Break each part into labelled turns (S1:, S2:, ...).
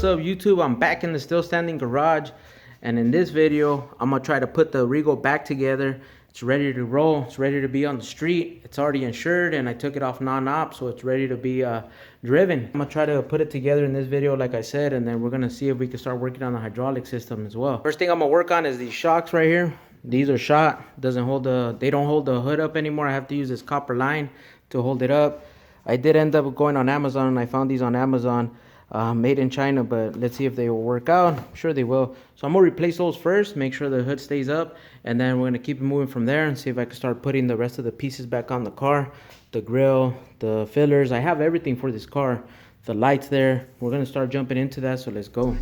S1: up, YouTube? I'm back in the still standing garage, and in this video I'm gonna try to put the Regal back together. It's ready to roll, it's ready to be on the street, it's already insured, and I took it off non-op, so it's ready to be driven. I'm gonna try to put it together in this video like I said, and then we're gonna see if we can start working on the hydraulic system as well. First thing I'm gonna work on is these shocks right here. These are shot, they don't hold the hood up anymore. I have to use this copper line to hold it up. I did end up going on Amazon, and I found these on Amazon, made in China, but let's see if they will work out. I'm sure they will. So I'm gonna replace those first, make sure the hood stays up, and then we're gonna keep it moving from there and see if I can start putting the rest of the pieces back on the car. The grill, the fillers, I have everything for this car. The lights there. We're gonna start jumping into that, so let's go.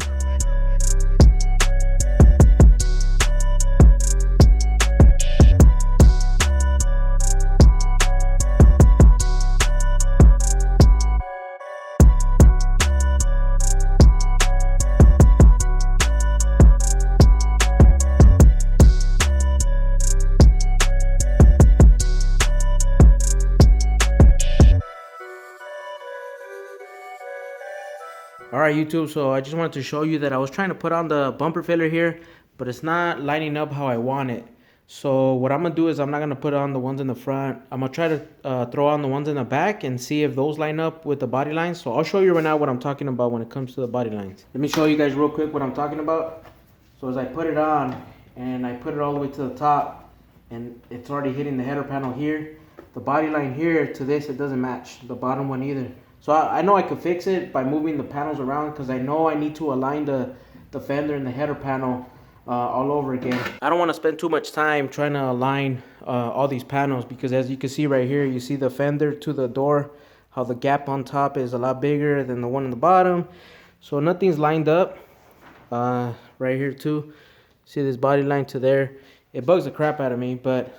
S1: Alright YouTube, so I just wanted to show you that I was trying to put on the bumper filler here, but it's not lining up how I want it. So what I'm going to do is I'm not going to put on the ones in the front. I'm going to try to throw on the ones in the back and see if those line up with the body lines. So I'll show you right now what I'm talking about when it comes to the body lines. Let me show you guys real quick what I'm talking about. So as I put it on and I put it all the way to the top and it's already hitting the header panel here, the body line here to this, it doesn't match the bottom one either. So I know I could fix it by moving the panels around, because I know I need to align the fender and the header panel all over again. I don't want to spend too much time trying to align all these panels, because as you can see right here, you see the fender to the door, how the gap on top is a lot bigger than the one on the bottom. So nothing's lined up right here too. See this body line to there. It bugs the crap out of me, but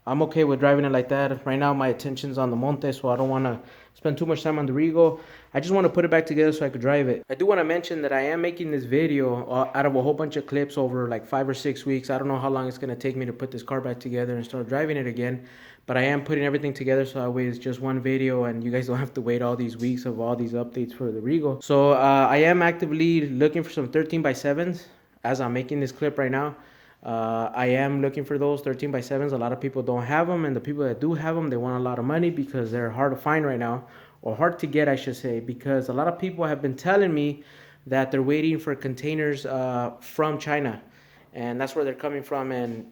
S1: I'm okay with driving it like that. Right now my attention's on the Monte, so I don't want to spend too much time on the Regal. I just want to put it back together so I could drive it. I do want to mention that I am making this video out of a whole bunch of clips over like 5 or 6 weeks. I don't know how long it's going to take me to put this car back together and start driving it again, but I am putting everything together so that way it's just one video and you guys don't have to wait all these weeks of all these updates for the Regal. So I am actively looking for some 13x7s as I'm making this clip right now. I am looking for those 13x7s. A lot of people don't have them, and the people that do have them, they want a lot of money because they're hard to find right now, or hard to get I should say, because a lot of people have been telling me that they're waiting for containers from China, and that's where they're coming from, and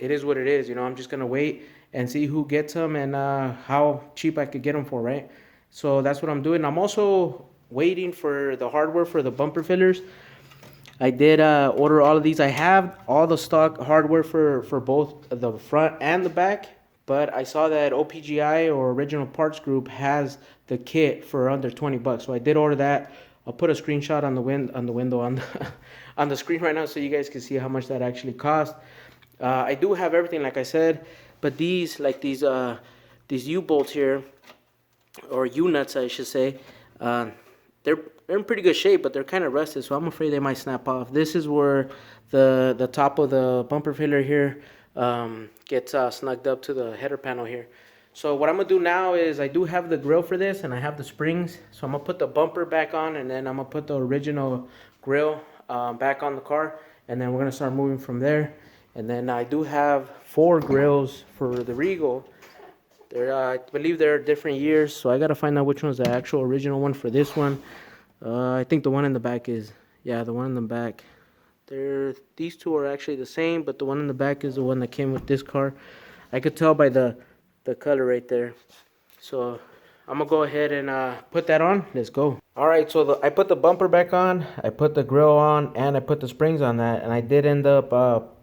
S1: it is what it is. You know, I'm just gonna wait and see who gets them and how cheap I could get them for, right? So that's what I'm doing. I'm also waiting for the hardware for the bumper fillers. I did order all of these. I have all the stock hardware for both the front and the back, but I saw that OPGI, or Original Parts Group, has the kit for under 20 bucks. So I did order that. I'll put a screenshot on the on the screen right now so you guys can see how much that actually cost. I do have everything like I said, but these U-bolts here, or U-nuts I should say, they're in pretty good shape, but they're kind of rusted, so I'm afraid they might snap off. This is where the top of the bumper filler here gets snugged up to the header panel here. So what I'm gonna do now is, I do have the grill for this and I have the springs, so I'm gonna put the bumper back on, and then I'm gonna put the original grill back on the car, and then we're gonna start moving from there. And then I do have 4 grills for the Regal. I believe they're different years, so I gotta find out which one's the actual original one for this one. I think the one in the back is, yeah, the one in the back. These two are actually the same, but the one in the back is the one that came with this car. I could tell by the color right there. So I'm gonna go ahead and put that on. Let's go. All right, so I put the bumper back on, I put the grill on, and I put the springs on that, and I did end up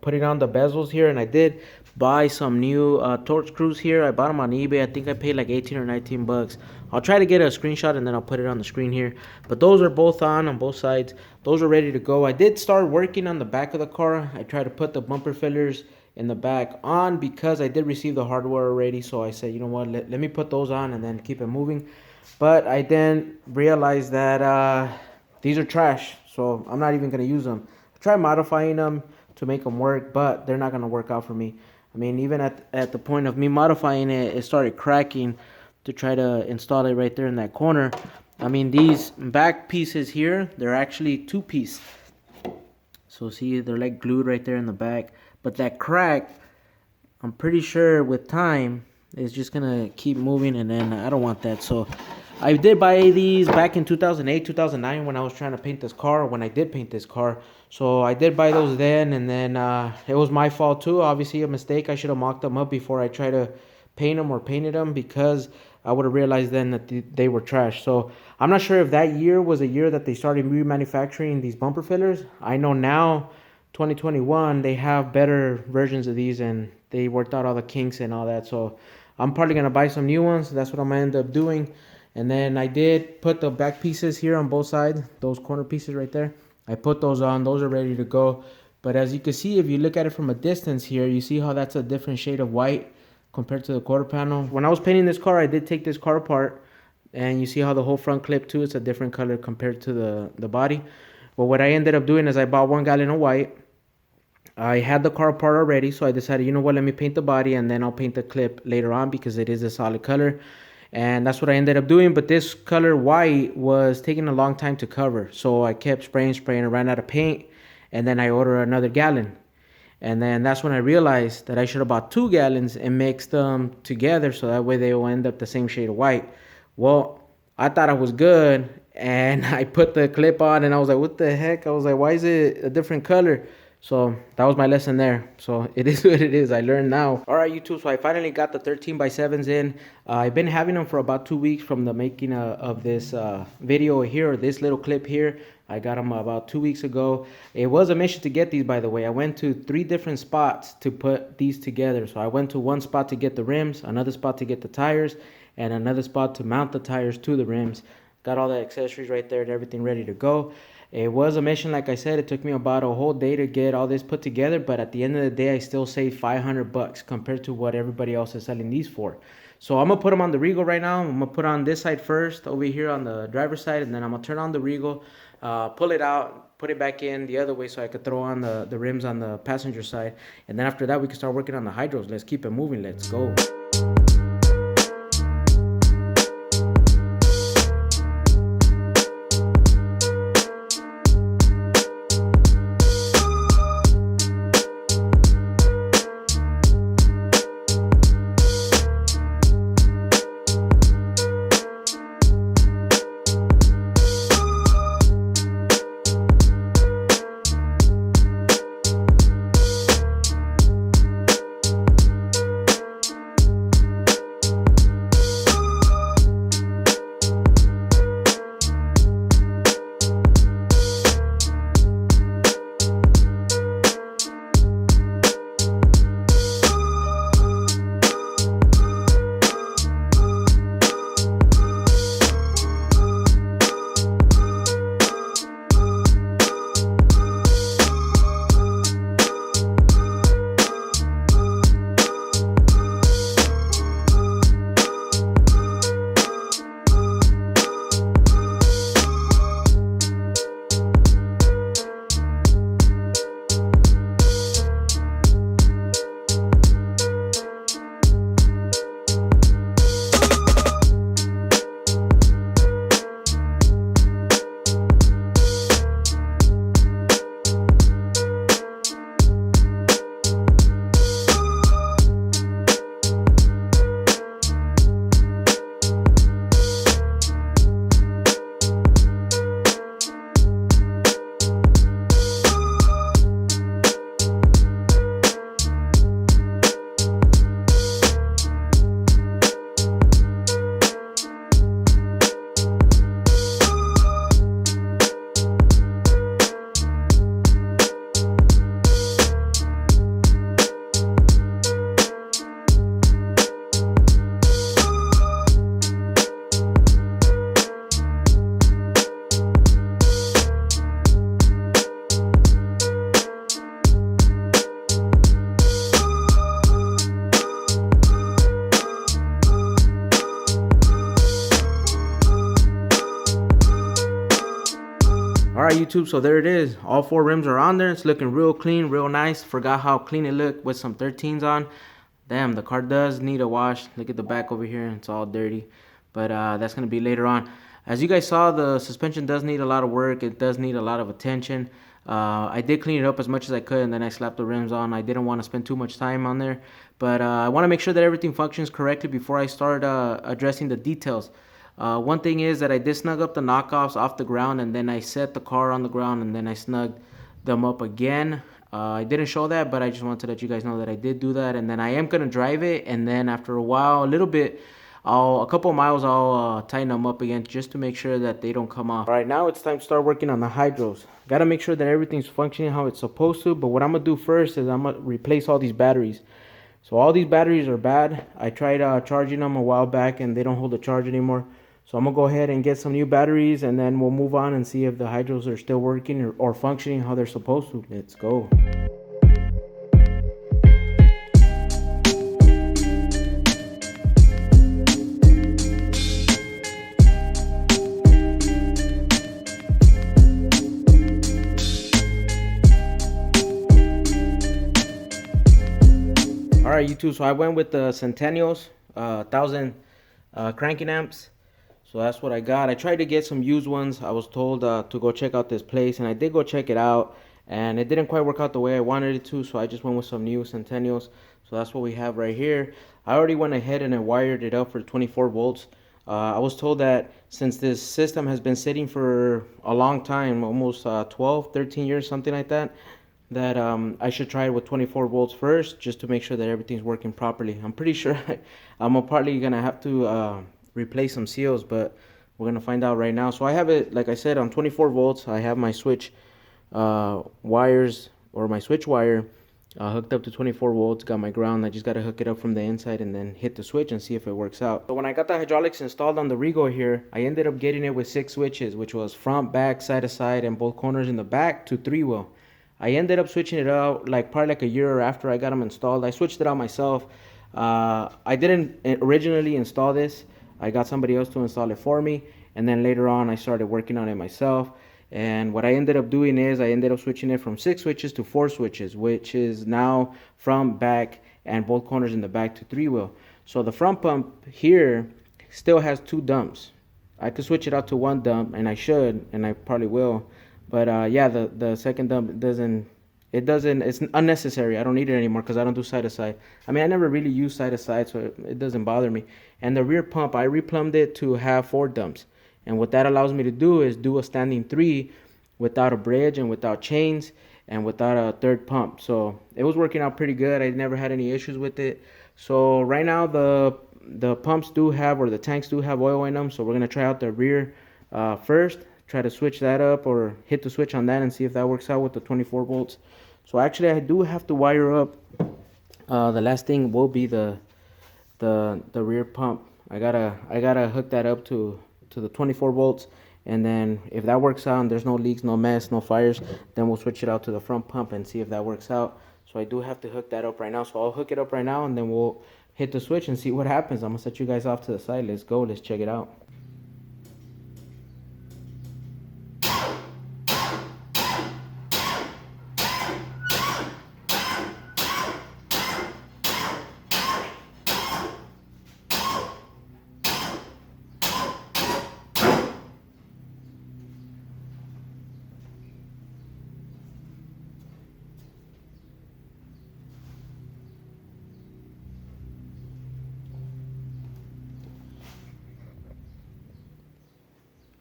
S1: putting on the bezels here, and I did buy some new torque screws here. I bought them on eBay. I think I paid like 18 or 19 bucks. I'll try to get a screenshot and then I'll put it on the screen here. But those are both on both sides. Those are ready to go. I did start working on the back of the car. I tried to put the bumper fillers in the back on because I did receive the hardware already. So I said, you know what, let me put those on and then keep it moving. But I then realized that these are trash, so I'm not even going to use them. I tried modifying them to make them work, but they're not going to work out for me. I mean, even at the point of me modifying it, it started cracking to try to install it right there in that corner. I mean, these back pieces here, they're actually two-piece. So see, they're like glued right there in the back. But that crack, I'm pretty sure with time, it's just gonna keep moving, and then I don't want that. So I did buy these back in 2008, 2009 when I was trying to paint this car, when I did paint this car. So I did buy those then, and then it was my fault too. Obviously a mistake. I should have mocked them up before I tried to paint them or painted them, because I would have realized then that they were trash. So I'm not sure if that year was a year that they started remanufacturing these bumper fillers. I know now, 2021, they have better versions of these, and they worked out all the kinks and all that. So I'm probably gonna buy some new ones. That's what I'm gonna end up doing. And then I did put the back pieces here on both sides, those corner pieces right there. I put those on, those are ready to go. But as you can see, if you look at it from a distance here, you see how that's a different shade of white compared to the quarter panel. When I was painting this car, I did take this car apart, and you see how the whole front clip too, it's a different color compared to the body. But what I ended up doing is I bought 1 gallon of white. I had the car apart already, so I decided, you know what, let me paint the body, and then I'll paint the clip later on because it is a solid color. And that's what I ended up doing. But this color white was taking a long time to cover, so I kept spraying and ran out of paint. And then I ordered another gallon, and then that's when I realized that I should have bought 2 gallons and mixed them together, so that way they will end up the same shade of white. Well, I thought I was good, and I put the clip on, and I was like, what the heck? I was like, why is it a different color? So that was my lesson there. So it is what it is. I learned now. All right, YouTube. So I finally got the 13x7s in. I've been having them for about 2 weeks from the making of this video here, or this little clip here. I got them about 2 weeks ago. It was a mission to get these, by the way. I went to 3 different spots to put these together. So I went to one spot to get the rims, another spot to get the tires, and another spot to mount the tires to the rims. Got all the accessories right there and everything ready to go. It was a mission, like I said. It took me about a whole day to get all this put together, but at the end of the day, I still saved $500 compared to what everybody else is selling these for. So I'm gonna put them on the Regal right now. I'm gonna put on this side first, over here on the driver's side, and then I'm gonna turn on the Regal, pull it out, put it back in the other way so I could throw on the rims on the passenger side. And then after that, we can start working on the hydros. Let's keep it moving. Let's go. All right, YouTube, so there it is. All 4 rims are on there. It's looking real clean, real nice. Forgot how clean it looked with some 13s on. Damn, the car does need a wash. Look at the back over here. It's all dirty. But that's going to be later on. As you guys saw, the suspension does need a lot of work. It does need a lot of attention. I did clean it up as much as I could, and then I slapped the rims on. I didn't want to spend too much time on there, but I want to make sure that everything functions correctly before I start addressing the details. One thing is that I did snug up the knockoffs off the ground, and then I set the car on the ground, and then I snugged them up again. I didn't show that, but I just wanted to let you guys know that I did do that, and then I am gonna drive it, and then after a while, a little bit, a couple of miles, I'll tighten them up again just to make sure that they don't come off. All right, now it's time to start working on the hydros. Gotta make sure that everything's functioning how it's supposed to, but what I'm gonna do first is I'm gonna replace all these batteries. So all these batteries are bad. I tried charging them a while back and they don't hold the charge anymore. So I'm gonna go ahead and get some new batteries, and then we'll move on and see if the hydros are still working or functioning how they're supposed to. Let's go. All right, YouTube. So I went with the Centennials, 1000 cranking amps. So that's what I got. I tried to get some used ones. I was told to go check out this place, and I did go check it out, and it didn't quite work out the way I wanted it to, so I just went with some new Centennials. So that's what we have right here. I already went ahead and I wired it up for 24 volts. I was told that since this system has been sitting for a long time, almost 12, 13 years, something like that, that I should try it with 24 volts first, just to make sure that everything's working properly. I'm pretty sure I'm probably gonna have to replace some seals, but we're gonna find out right now. So I have it, like I said, on 24 volts. I have my switch wires, or my switch wire hooked up to 24 volts. Got my ground. I just gotta hook it up from the inside and then hit the switch and see if it works out. So when I got the hydraulics installed on the Regal here, I ended up getting it with 6 switches, which was front, back, side to side, and both corners in the back to 3-wheel. I ended up switching it out probably like a year after I got them installed. I switched it out myself. I didn't originally install this. I got somebody else to install it for me, and then later on I started working on it myself. And what I ended up doing is I ended up switching it from 6 switches to 4 switches, which is now front, back, and both corners in the back to 3-wheel. So the front pump here still has 2 dumps. I could switch it out to 1 dump, and I should, and I probably will. But yeah, the second dump it's unnecessary. I don't need it anymore because I don't do side to side. I mean, I never really use side to side, so it doesn't bother me. And the rear pump, I replumbed it to have 4 dumps. And what that allows me to do is do a standing 3 without a bridge and without chains and without a third pump. So it was working out pretty good. I never had any issues with it. So right now the pumps do have, or the tanks do have, oil in them. So we're gonna try out the rear first. Try to switch that up or hit the switch on that and see if that works out with the 24 volts. So actually I do have to wire up. The last thing will be the rear pump. I gotta hook that up to the 24 volts, and then if that works out and there's no leaks, no mess, no fires, then we'll switch it out to the front pump and see if that works out. So I do have to hook that up right now. So I'll hook it up right now, and then we'll hit the switch and see what happens. I'm gonna set you guys off to the side. Let's go. Let's check it out.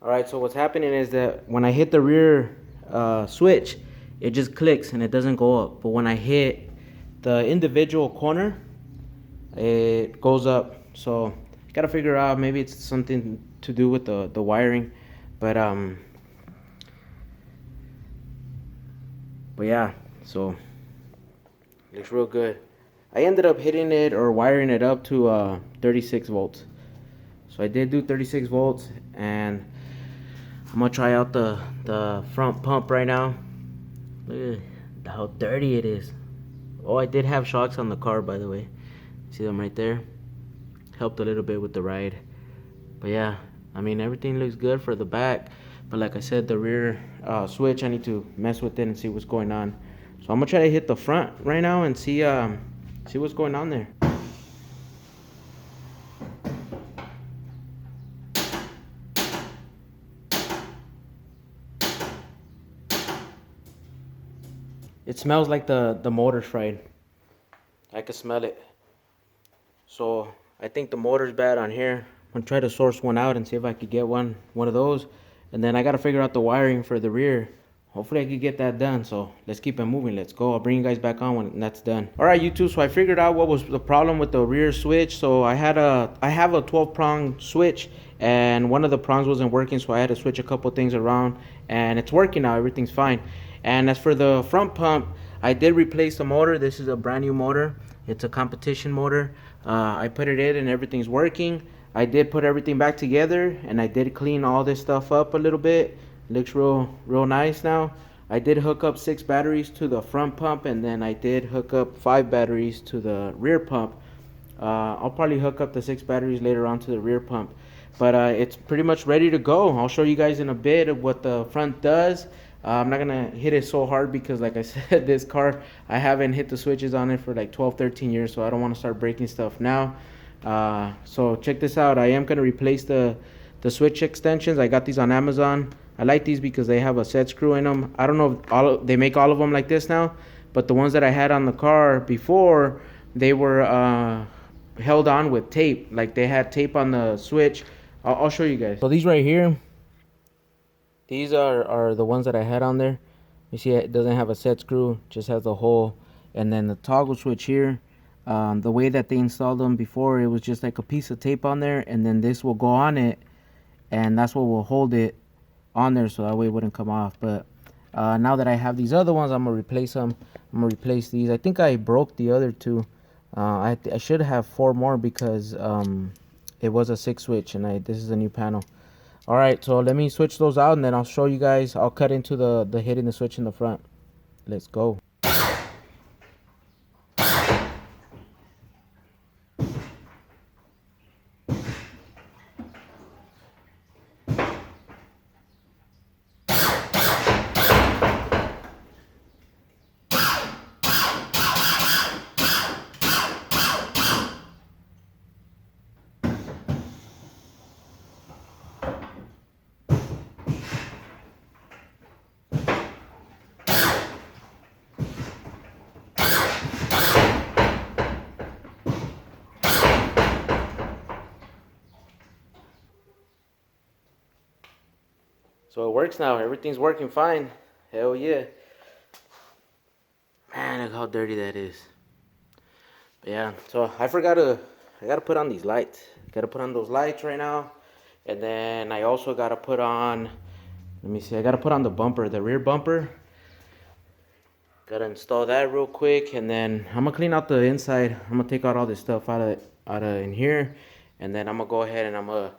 S1: Alright, so what's happening is that when I hit the rear switch, it just clicks and it doesn't go up. But when I hit the individual corner, it goes up. So gotta figure out, maybe it's something to do with the wiring. But yeah, so looks real good. I ended up hitting it or wiring it up to 36 volts. So I did do 36 volts, and I'm gonna try out the front pump right now. Look at how dirty it is. Oh, I did have shocks on the car, by the way. See them right there? Helped a little bit with the ride. But yeah, I mean, everything looks good for the back. But like I said, the rear switch, I need to mess with it and see what's going on. So I'm gonna try to hit the front right now and see what's going on there. It smells like the motor's fried. I can smell it. So I think the motor's bad on here. I'm gonna try to source one out and see if I could get one of those. And then I gotta figure out the wiring for the rear. Hopefully I could get that done. So let's keep it moving. Let's go. I'll bring you guys back on when that's done. All right, YouTube. So I figured out what was the problem with the rear switch. So I have a 12-prong switch, and one of the prongs wasn't working, so I had to switch a couple things around, and it's working now. Everything's fine. And as for the front pump, I did replace the motor. This is a brand new motor. It's a competition motor. I put it in and everything's working. I did put everything back together, and I did clean all this stuff up a little bit. Looks real nice now. I did hook up 6 batteries to the front pump, and then I did hook up 5 batteries to the rear pump. I'll probably hook up the 6 batteries later on to the rear pump, but it's pretty much ready to go. I'll show you guys in a bit of what the front does. I'm not gonna hit it so hard because, like I said, this car, I haven't hit the switches on it for like 12-13 years, so I don't want to start breaking stuff now. So check this out. I am gonna replace the switch extensions. I got these on Amazon. I like these because they have a set screw in them. I don't know if they make all of them like this now, but the ones that I had on the car before, they were held on with tape. Like they had tape on the switch. I'll show you guys. So these right here, these are the ones that I had on there. You see it doesn't have a set screw, just has a hole. And then the toggle switch here, the way that they installed them before, it was just like a piece of tape on there, and then this will go on it, and that's what will hold it on there, so that way it wouldn't come off. But now that I have these other ones, I'm gonna replace them. I'm gonna replace these. I think I broke the other 2. I should have 4 more because it was a 6 switch, and this is a new panel. All right, so let me switch those out, and then I'll show you guys. I'll cut into the hitting the switch in the front. Let's go. So it works now. Everything's working fine. Hell yeah. Man, look how dirty that is. But yeah, so I gotta put on these lights. Gotta put on those lights right now. And then I also gotta put on, let me see, I gotta put on the bumper, the rear bumper. Gotta install that real quick, and then I'm gonna clean out the inside. I'm gonna take out all this stuff out of in here, and then I'm gonna go ahead and I'm gonna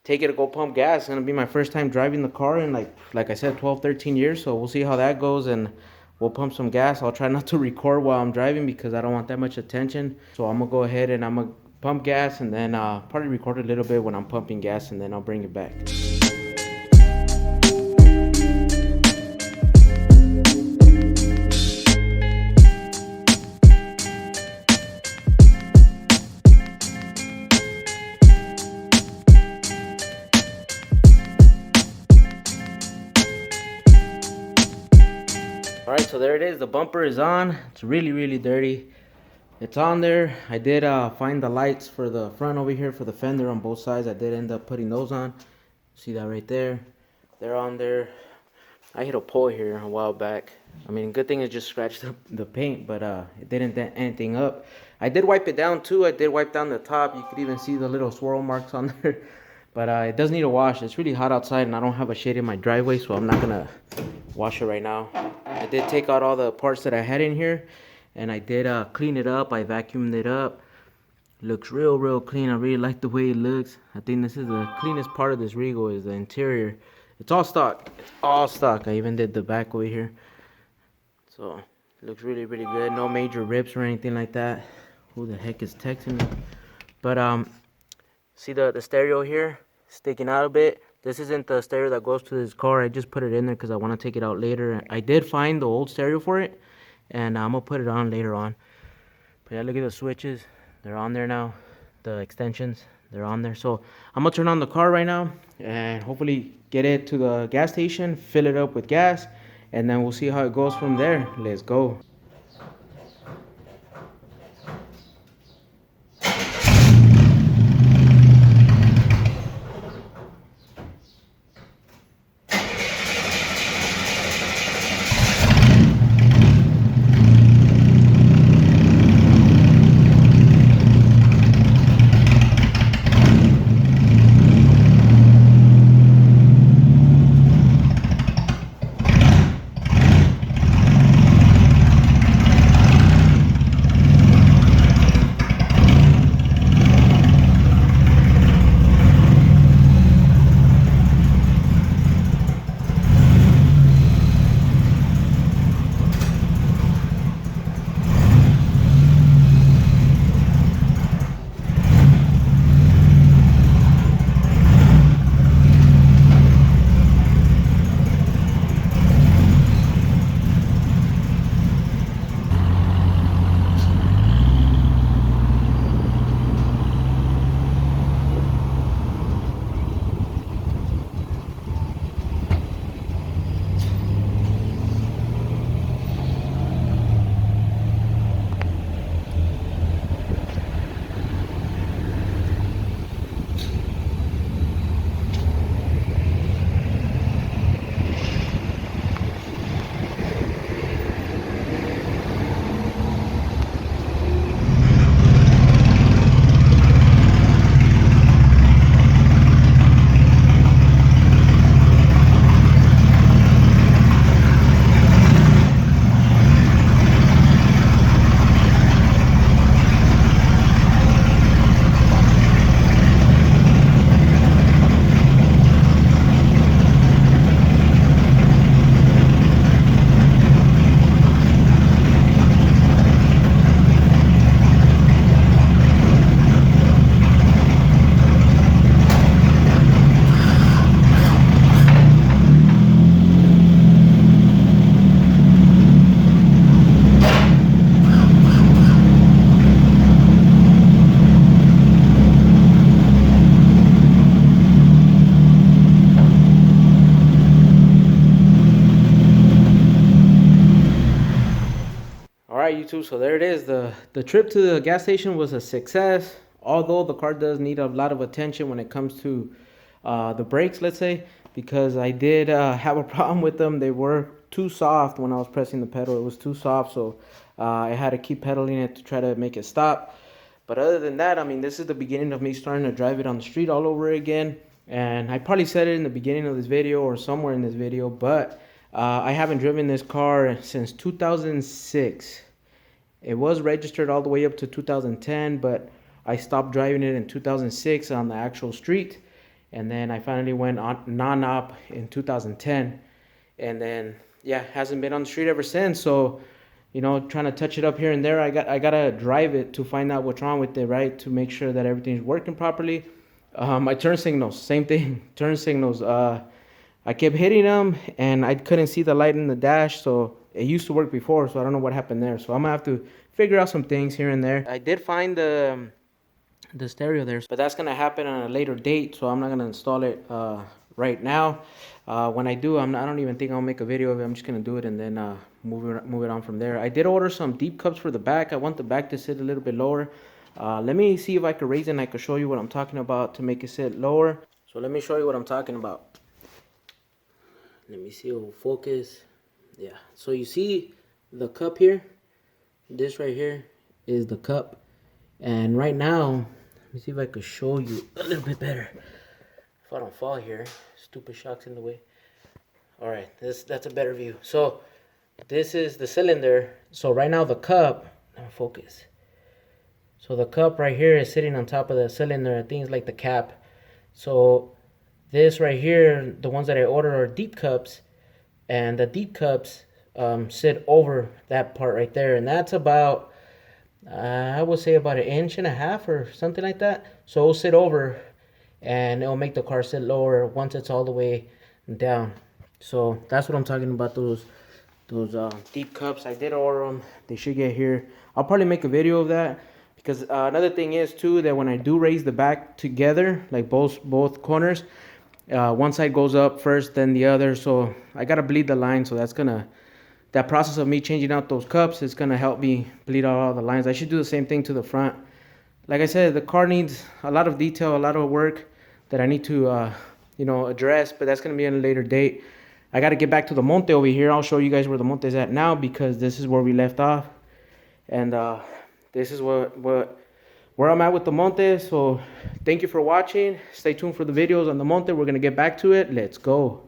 S1: take it to go pump gas. It's gonna be my first time driving the car in like I said, 12-13 years. So we'll see how that goes, and we'll pump some gas. I'll try not to record while I'm driving because I don't want that much attention. So I'm gonna go ahead and I'm gonna pump gas, and then probably record a little bit when I'm pumping gas, and then I'll bring it back. Alright, so there it is. The bumper is on. It's really dirty. It's on there. I did find the lights for the front over here for the fender on both sides. I did end up putting those on. See that right there? They're on there. I hit a pole here a while back. I mean, good thing it just scratched up the paint, but it didn't dent anything up. I did wipe it down too. I did wipe down the top. You could even see the little swirl marks on there. But it does need a wash. It's really hot outside, and I don't have a shade in my driveway, so I'm not gonna wash it right now. I did take out all the parts that I had in here, and I did clean it up. I vacuumed it up. Looks real clean. I really like the way it looks. I think this is the cleanest part of this Regal is the interior. It's all stock. It's all stock. I even did the back over here. So it looks really good. No major rips or anything like that. Who the heck is texting me? But see the stereo here sticking out a bit. This isn't the stereo that goes to this car. I just put it in there because I want to take it out later. I did find the old stereo for it, and I'm gonna put it on later on. But yeah, look at the switches. They're on there now. The extensions, they're on there. So I'm gonna turn on the car right now and hopefully get it to the gas station, fill it up with gas, and then we'll see how it goes from there. Let's go. All right, YouTube. So there it is. The trip to the gas station was a success. Although the car does need a lot of attention when it comes to the brakes, let's say, because I did have a problem with them. They were too soft when I was pressing the pedal. It was too soft, so I had to keep pedaling it to try to make it stop. But other than that, I mean, this is the beginning of me starting to drive it on the street all over again. And I probably said it in the beginning of this video or somewhere in this video, but I haven't driven this car since 2006. It was registered all the way up to 2010, but I stopped driving it in 2006 on the actual street. And then I finally went on non-op in 2010. And then, yeah, hasn't been on the street ever since. So, you know, trying to touch it up here and there. I gotta drive it to find out what's wrong with it, right? To make sure that everything's working properly. My turn signals, same thing. Turn signals. I kept hitting them, and I couldn't see the light in the dash. So it used to work before, so I don't know what happened there. So I'm gonna have to figure out some things here and there. I did find the stereo there, but that's gonna happen on a later date. So I'm not gonna install it right now. When I do, I don't even think I'll make a video of it. I'm just gonna do it and then move it on from there. I did order some deep cups for the back. I want the back to sit a little bit lower. Let me see if I could raise it and I could show you what I'm talking about to make it sit lower. So let me show you what I'm talking about. Let me see if it will focus. Yeah, so you see the cup here? This right here is the cup. And right now, let me see if I could show you a little bit better. If I don't fall here, stupid shock's in the way. All right, that's a better view. So this is the cylinder. So right now the cup, let me focus. So the cup right here is sitting on top of the cylinder. I think it's like the cap. So this right here, the ones that I ordered are deep cups, and the deep cups sit over that part right there, and that's about I would say about 1.5 inches or something like that. So it'll sit over, and it'll make the car sit lower once it's all the way down. So that's what I'm talking about. Those deep cups, I did order them. They should get here. I'll probably make a video of that. Because another thing is too that when I do raise the back together, like both corners, One side goes up first, then the other. So I gotta bleed the line. So that process of me changing out those cups is gonna help me bleed out all the lines. I should do the same thing to the front. Like I said, the car needs a lot of detail, a lot of work that I need to, address. But that's gonna be in a later date. I gotta get back to the Monte over here. I'll show you guys where the Monte is at now because this is where we left off, and this is where I'm at with the Monte. So thank you for watching. Stay tuned for the videos on the Monte. We're gonna get back to it. Let's go.